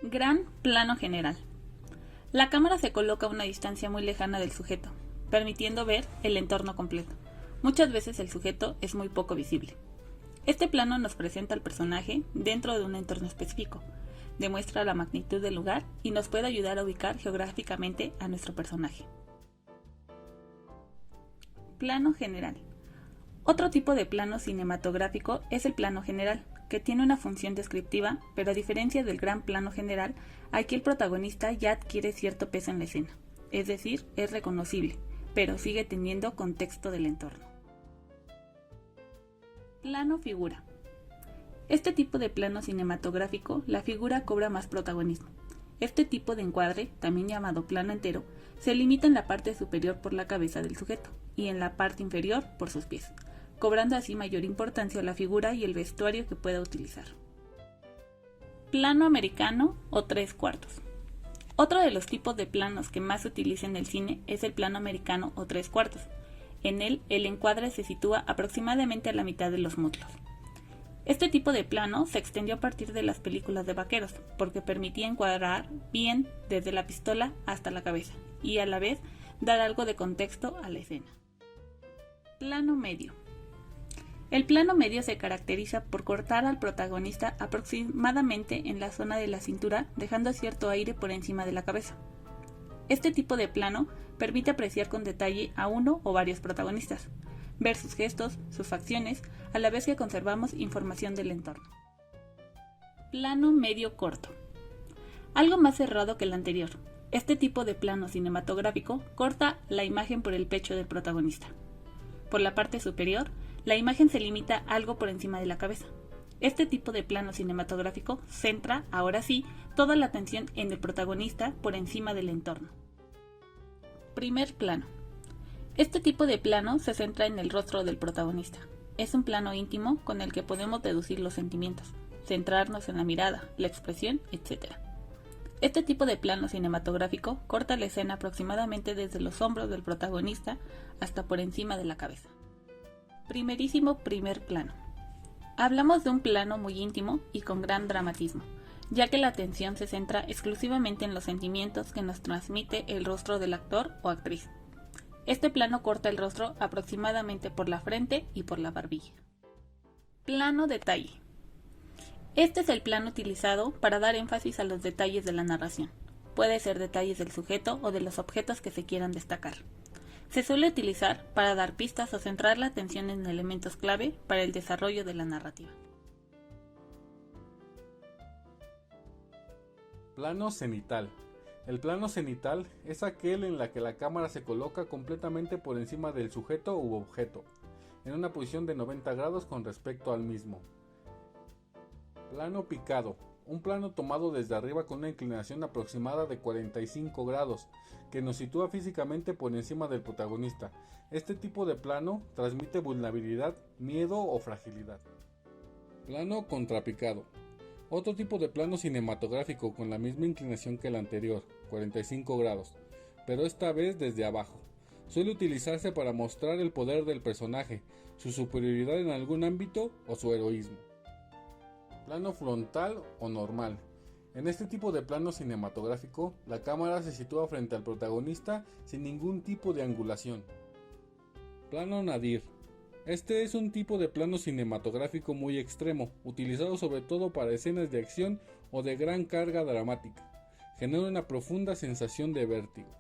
Gran plano general. La cámara se coloca a una distancia muy lejana del sujeto, permitiendo ver el entorno completo. Muchas veces el sujeto es muy poco visible. Este plano nos presenta al personaje dentro de un entorno específico, demuestra la magnitud del lugar y nos puede ayudar a ubicar geográficamente a nuestro personaje. Plano general. Otro tipo de plano cinematográfico es el plano general, que tiene una función descriptiva, pero a diferencia del gran plano general, aquí el protagonista ya adquiere cierto peso en la escena, es decir, es reconocible, pero sigue teniendo contexto del entorno. Plano figura. Este tipo de plano cinematográfico, la figura cobra más protagonismo. Este tipo de encuadre, también llamado plano entero, se limita en la parte superior por la cabeza del sujeto y en la parte inferior por sus pies, cobrando así mayor importancia a la figura y el vestuario que pueda utilizar. Plano americano o 3/4. Otro de los tipos de planos que más se utiliza en el cine es el plano americano o 3/4. En él, el encuadre se sitúa aproximadamente a la mitad de los muslos. Este tipo de plano se extendió a partir de las películas de vaqueros, porque permitía encuadrar bien desde la pistola hasta la cabeza, y a la vez dar algo de contexto a la escena. Plano medio. El plano medio se caracteriza por cortar al protagonista aproximadamente en la zona de la cintura, dejando cierto aire por encima de la cabeza. Este tipo de plano permite apreciar con detalle a uno o varios protagonistas, ver sus gestos, sus facciones, a la vez que conservamos información del entorno. Plano medio corto. Algo más cerrado que el anterior. Este tipo de plano cinematográfico corta la imagen por el pecho del protagonista. Por la parte superior, la imagen se limita algo por encima de la cabeza. Este tipo de plano cinematográfico centra, ahora sí, toda la atención en el protagonista por encima del entorno. Primer plano. Este tipo de plano se centra en el rostro del protagonista. Es un plano íntimo con el que podemos deducir los sentimientos, centrarnos en la mirada, la expresión, etc. Este tipo de plano cinematográfico corta la escena aproximadamente desde los hombros del protagonista hasta por encima de la cabeza. Primerísimo primer plano. Hablamos de un plano muy íntimo y con gran dramatismo, ya que la atención se centra exclusivamente en los sentimientos que nos transmite el rostro del actor o actriz. Este plano corta el rostro aproximadamente por la frente y por la barbilla. Plano detalle. Este es el plano utilizado para dar énfasis a los detalles de la narración. Puede ser detalles del sujeto o de los objetos que se quieran destacar. Se suele utilizar para dar pistas o centrar la atención en elementos clave para el desarrollo de la narrativa. Plano cenital. El plano cenital es aquel en la que la cámara se coloca completamente por encima del sujeto u objeto, en una posición de 90 grados con respecto al mismo. Plano picado. Un plano tomado desde arriba con una inclinación aproximada de 45 grados, que nos sitúa físicamente por encima del protagonista. Este tipo de plano transmite vulnerabilidad, miedo o fragilidad. Plano contrapicado. Otro tipo de plano cinematográfico con la misma inclinación que el anterior, 45 grados, pero esta vez desde abajo. Suele utilizarse para mostrar el poder del personaje, su superioridad en algún ámbito o su heroísmo. Plano frontal o normal. En este tipo de plano cinematográfico, la cámara se sitúa frente al protagonista sin ningún tipo de angulación. Plano nadir. Este es un tipo de plano cinematográfico muy extremo, utilizado sobre todo para escenas de acción o de gran carga dramática. Genera una profunda sensación de vértigo.